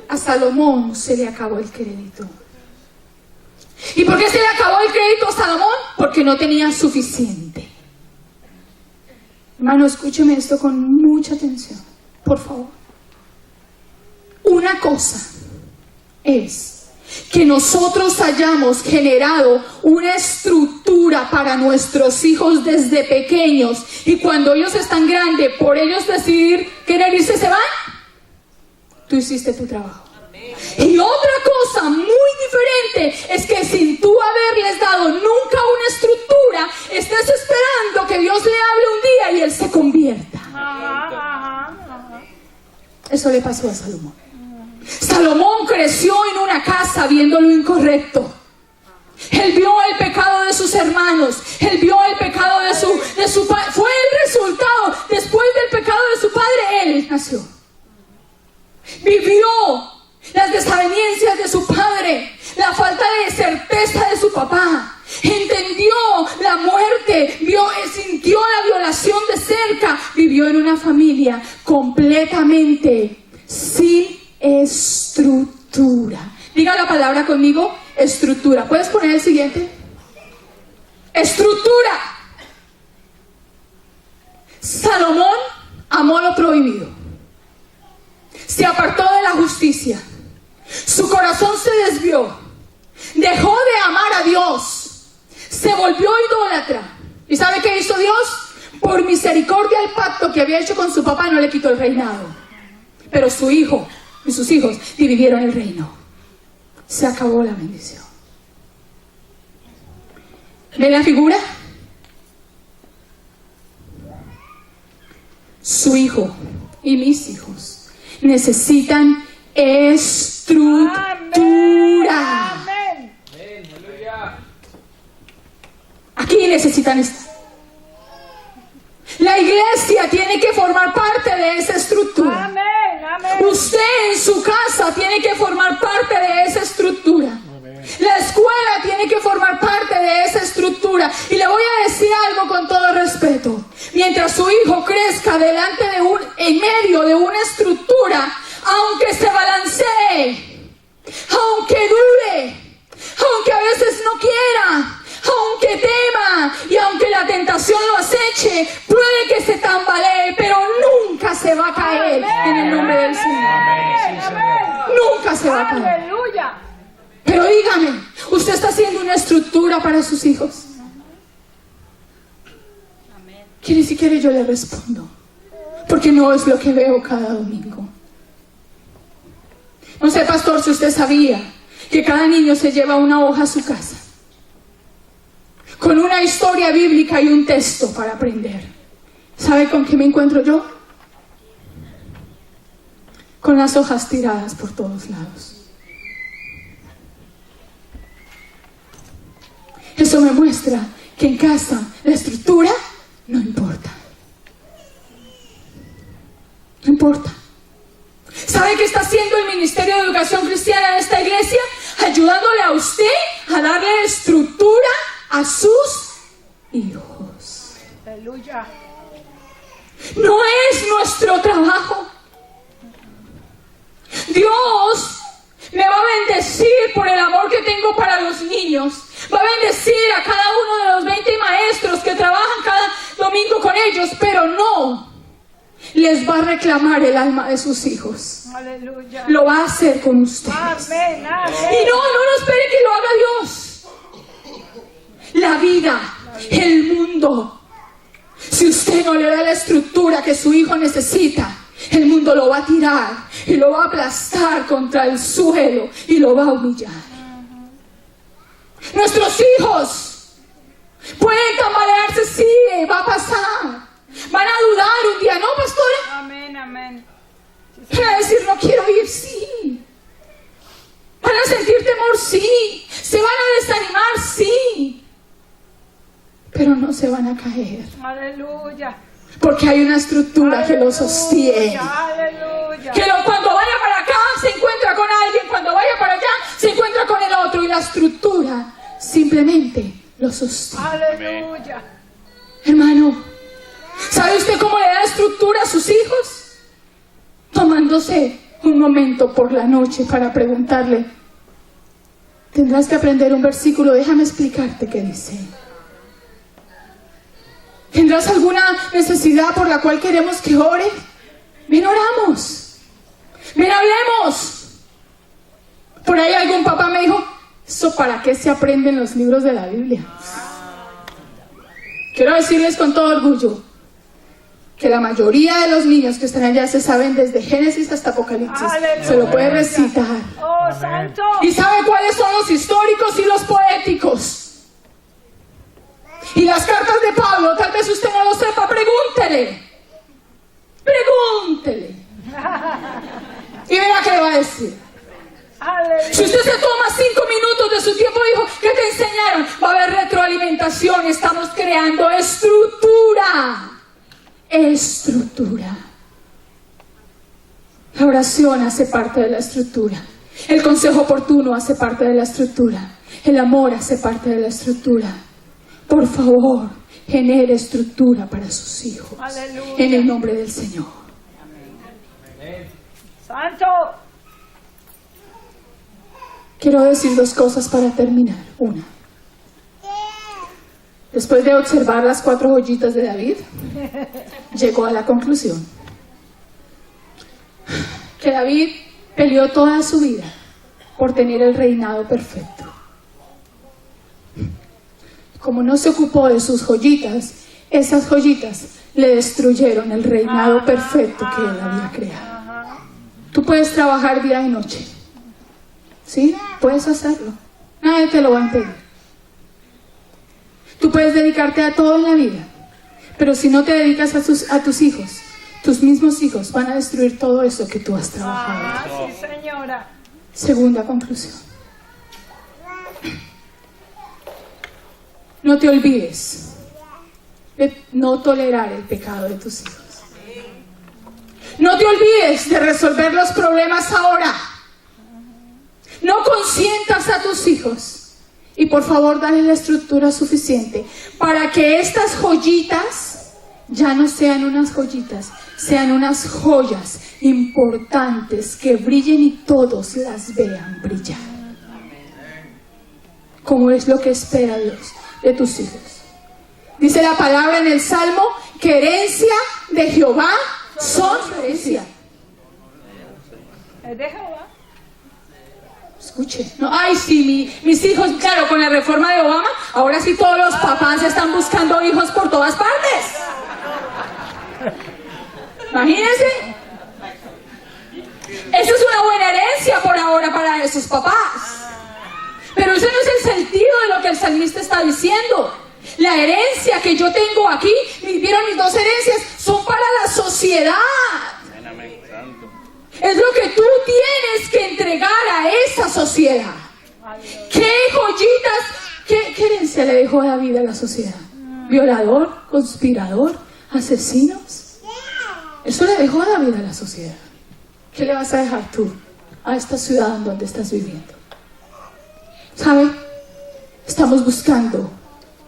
A Salomón se le acabó el crédito. ¿Y por qué se le acabó el crédito a Salomón? Porque no tenía suficiente. Hermano, escúcheme esto con mucha atención, por favor. Una cosa es que nosotros hayamos generado una estructura para nuestros hijos desde pequeños y cuando ellos están grandes, por ellos decidir querer irse, se van. Tú hiciste tu trabajo. Y otra cosa muy diferente es que sin tú haberles dado nunca una estructura, estés esperando que Dios le hable un día y él se convierta. Eso le pasó a Salomón. Salomón creció en una casa viendo lo incorrecto. Él vio el pecado de sus hermanos. Él vio el pecado de su padre. Fue el resultado. Después del pecado de su padre, él nació. Vivió las desavenencias de su padre, la falta de certeza de su papá. Entendió la muerte, sintió la violación de cerca. Vivió en una familia completamente sin estructura. Diga la palabra conmigo, estructura. ¿Puedes poner el siguiente? Estructura. Salomón amó lo prohibido. Se apartó de la justicia. Su corazón se desvió. Dejó de amar a Dios. Se volvió idólatra. ¿Y sabe qué hizo Dios? Por misericordia al pacto que había hecho con su papá no le quitó el reinado. Pero su hijo y sus hijos dividieron el reino. Se acabó la bendición. ¿Ve la figura? Su hijo y mis hijos necesitan estructura. estructura. Amén. Aquí necesitan estar. La iglesia tiene que formar parte de esa estructura. Amén. Amén. Usted en su casa tiene que formar parte de esa estructura. La escuela tiene que formar parte de esa estructura. Y le voy a decir algo con todo respeto. Mientras su hijo crezca en medio de una estructura, aunque se balancee, aunque dure, aunque a veces no quiera, aunque tema y aunque la tentación lo aceche, puede que se tambalee, pero nunca se va a caer en el nombre del Señor. Nunca se va a caer. Aleluya. Pero dígame, ¿usted está haciendo una estructura para sus hijos? Que ni siquiera yo le respondo, porque no es lo que veo cada domingo. No sé, pastor, si usted sabía que cada niño se lleva una hoja a su casa con una historia bíblica y un texto para aprender. ¿Sabe con qué me encuentro yo? Con las hojas tiradas por todos lados. Eso me muestra que en casa la estructura no importa. No importa. ¿Sabe qué está haciendo el Ministerio de Educación Cristiana en esta iglesia? Ayudándole a usted a darle estructura a sus hijos. Aleluya. No es nuestro trabajo. Dios me va a bendecir por el amor que tengo para los niños. Va a bendecir a cada uno de los 20 maestros que trabajan cada domingo con ellos, pero no les va a reclamar el alma de sus hijos. Aleluya. Lo va a hacer con ustedes. Amén. Amén. Y no espere que lo haga Dios. La vida, el mundo. Si usted no le da la estructura que su hijo necesita, el mundo lo va a tirar y lo va a aplastar contra el suelo y lo va a humillar. Nuestros hijos pueden tambalearse, sí, va a pasar. Van a dudar un día, ¿no, pastora? Amén. Amén. Van a decir, no quiero ir, sí. Van a sentir temor, sí. Se van a desanimar, sí. Pero no se van a caer. Aleluya. Porque hay una estructura que los sostiene. Aleluya. Que cuando vaya para acá se encuentra con alguien, cuando vaya para allá se encuentra con el otro. Y la estructura simplemente lo sostiene. Aleluya. Hermano, ¿sabe usted cómo le da estructura a sus hijos? Tomándose un momento por la noche para preguntarle: tendrás que aprender un versículo, déjame explicarte qué dice. ¿Tendrás alguna necesidad por la cual queremos que ore? Ven, oramos. Ven, hablemos. Por ahí algún papá me dijo: ¿eso para qué se aprenden los libros de la Biblia? Quiero decirles con todo orgullo que la mayoría de los niños que están allá se saben desde Génesis hasta Apocalipsis. Aleluya. Se lo puede recitar. Oh, santo. ¿Y sabe cuáles son los históricos y los poéticos? Y las cartas de Pablo, tal vez usted no lo sepa, pregúntele. Pregúntele. Y verá qué le va a decir. Aleluya. Si usted se toma 5 minutos de su tiempo, dijo, ¿qué te enseñaron? Va a haber retroalimentación. Estamos creando estructura. Estructura. La oración hace parte de la estructura. El consejo oportuno hace parte de la estructura. El amor hace parte de la estructura. Por favor, genere estructura para sus hijos. Aleluya. En el nombre del Señor. Santo. Quiero decir 2 cosas para terminar. Una, después de observar las 4 joyitas de David, llegó a la conclusión que David peleó toda su vida por tener el reinado perfecto. Como no se ocupó de sus joyitas, esas joyitas le destruyeron el reinado perfecto que él había creado. Tú puedes trabajar día y noche. ¿Sí? Puedes hacerlo. Nadie te lo va a impedir. Tú puedes dedicarte a todo en la vida, pero si no te dedicas a tus hijos, tus mismos hijos van a destruir todo eso que tú has trabajado. Sí, señora. Segunda conclusión. No te olvides de no tolerar el pecado de tus hijos. No te olvides de resolver los problemas ahora. No consientas a tus hijos. Y por favor, dale la estructura suficiente para que estas joyitas ya no sean unas joyitas, sean unas joyas importantes que brillen y todos las vean brillar. Como es lo que espera Dios de tus hijos. Dice la palabra en el Salmo que herencia de Jehová son su herencia. ¿Es de Jehová? Escuche. No, ay, sí, mis hijos, claro, con la reforma de Obama, ahora sí todos los papás están buscando hijos por todas partes. Imagínense. Esa es una buena herencia por ahora para esos papás. Pero ese no es el sentido de lo que el salmista está diciendo. La herencia que yo tengo aquí, vieron mis dos herencias, son para la sociedad. Es lo que tú tienes que entregar a esa sociedad. ¿Qué joyitas, qué herencia le dejó David a la sociedad? ¿Violador, conspirador, asesinos? Eso le dejó a David a la sociedad. ¿Qué le vas a dejar tú a esta ciudad en donde estás viviendo? ¿Sabe? Estamos buscando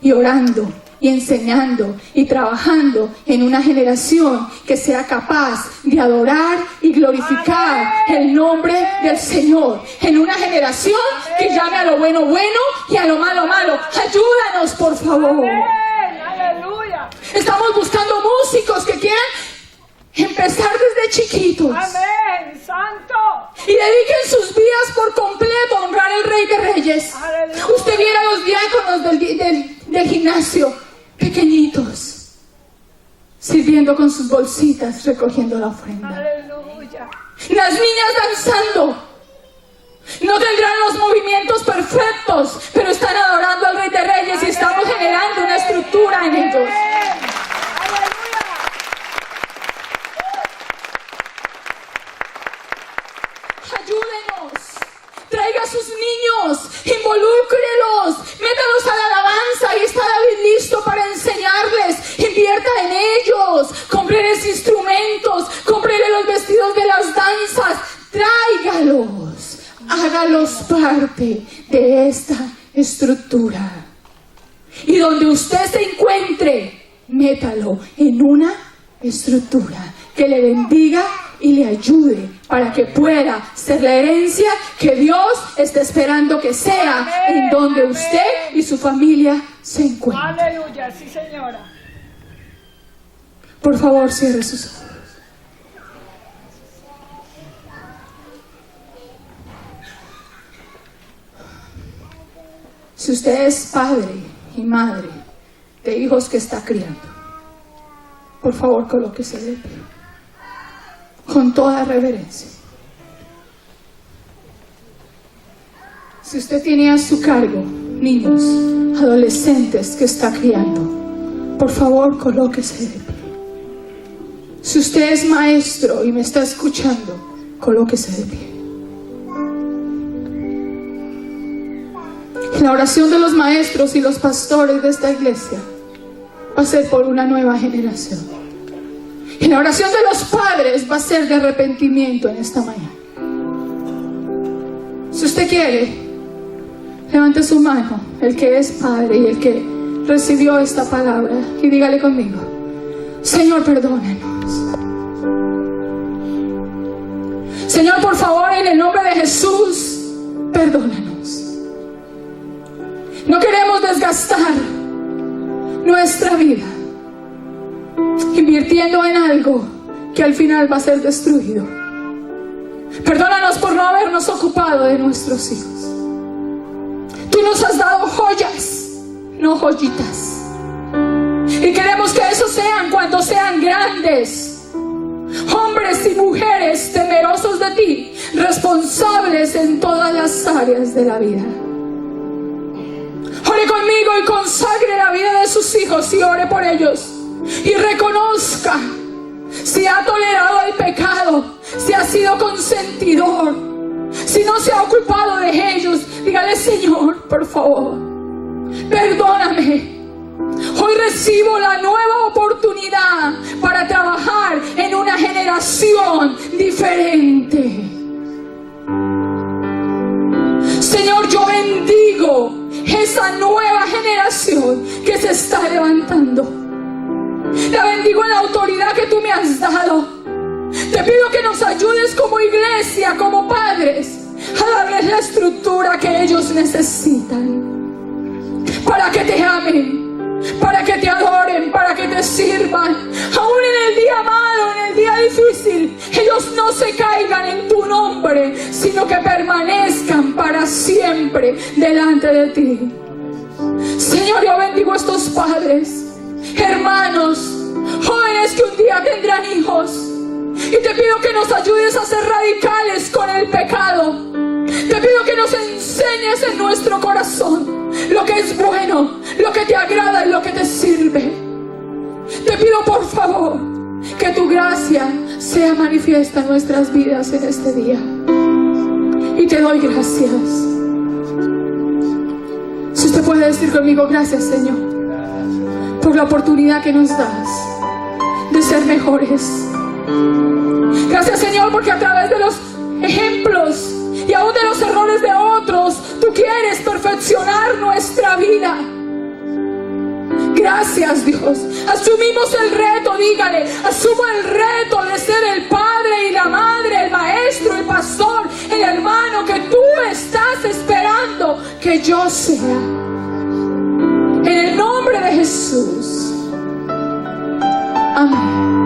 y orando y enseñando y trabajando en una generación que sea capaz de adorar y glorificar el nombre del Señor. En una generación que llame a lo bueno bueno y a lo malo malo. Ayúdanos, por favor. Amén. Aleluya. Estamos buscando músicos que quieran empezar desde chiquitos. Amén. Santo. Y dediquen sus vidas por completo a honrar al Rey de Reyes. Aleluya. Usted viera a los diáconos del gimnasio, pequeñitos, sirviendo con sus bolsitas, recogiendo la ofrenda. Aleluya. Las niñas danzando. No tendrán los movimientos perfectos, pero están adorando al Rey de Reyes y estamos generando una estructura en ellos. Aleluya. Ayúdenos, traiga a sus niños, involúcrelos, métalos a la alabanza y está David listo para enseñarles. Invierta en ellos, cómpreles instrumentos, cómpreles los vestidos de las danzas, tráigalos, hágalos parte de esta estructura. Y donde usted se encuentre, métalo en una estructura que le bendiga y le ayude para que pueda ser la herencia que Dios está esperando que sea. Amén, en donde amén. usted y su familia se encuentren. Aleluya. Sí, señora. Por favor, cierre sus ojos. Si usted es padre y madre de hijos que está criando, por favor, colóquese de pie, con toda reverencia. Si usted tiene a su cargo niños, adolescentes que está criando, por favor, colóquese de pie. Si usted es maestro y me está escuchando, colóquese de pie. La oración de los maestros y los pastores de esta iglesia va a ser por una nueva generación. Y la oración de los padres va a ser de arrepentimiento en esta mañana. Si usted quiere, levante su mano, el que es padre y el que recibió esta palabra, y dígale conmigo: Señor, perdónanos. Señor, por favor, en el nombre de Jesús, perdónanos. No queremos desgastar nuestra vida invirtiendo en algo que al final va a ser destruido. Perdónanos por no habernos ocupado de nuestros hijos. Tú nos has dado joyas, no joyitas. Y queremos que esos sean, cuando sean grandes, hombres y mujeres temerosos de ti, responsables en todas las áreas de la vida. Ore conmigo y consagre la vida de sus hijos y ore por ellos. Y reconozca si ha tolerado el pecado, si ha sido consentidor. Si no se ha ocupado de ellos, dígale: Señor, por favor, perdóname. Hoy recibo la nueva oportunidad para trabajar en una generación diferente. Señor, yo bendigo esa nueva generación que se está levantando. La bendigo en la autoridad que tú me has dado. Te pido que nos ayudes como iglesia, como padres, a darles la estructura que ellos necesitan para que te amen, para que te adoren, para que te sirvan. Aún en el día malo, en el día difícil, ellos no se caigan en tu nombre, sino que permanezcan para siempre delante de ti. Señor, yo bendigo a estos padres, hermanos, jóvenes que un día tendrán hijos. Y te pido que nos ayudes a ser radicales con el pecado. Te pido que nos enseñes en nuestro corazón lo que es bueno, lo que te agrada y lo que te sirve. Te pido por favor que tu gracia sea manifiesta en nuestras vidas en este día. Y te doy gracias. Si usted puede decir conmigo: gracias, Señor, por la oportunidad que nos das de ser mejores. Gracias, Señor, porque a través de los ejemplos y aún de los errores de otros, tú quieres perfeccionar nuestra vida. Gracias, Dios. Asumimos el reto, dígale: asumo el reto de ser el padre y la madre, el maestro, el pastor, el hermano que tú estás esperando que yo sea. En el nombre de Jesús. Amén.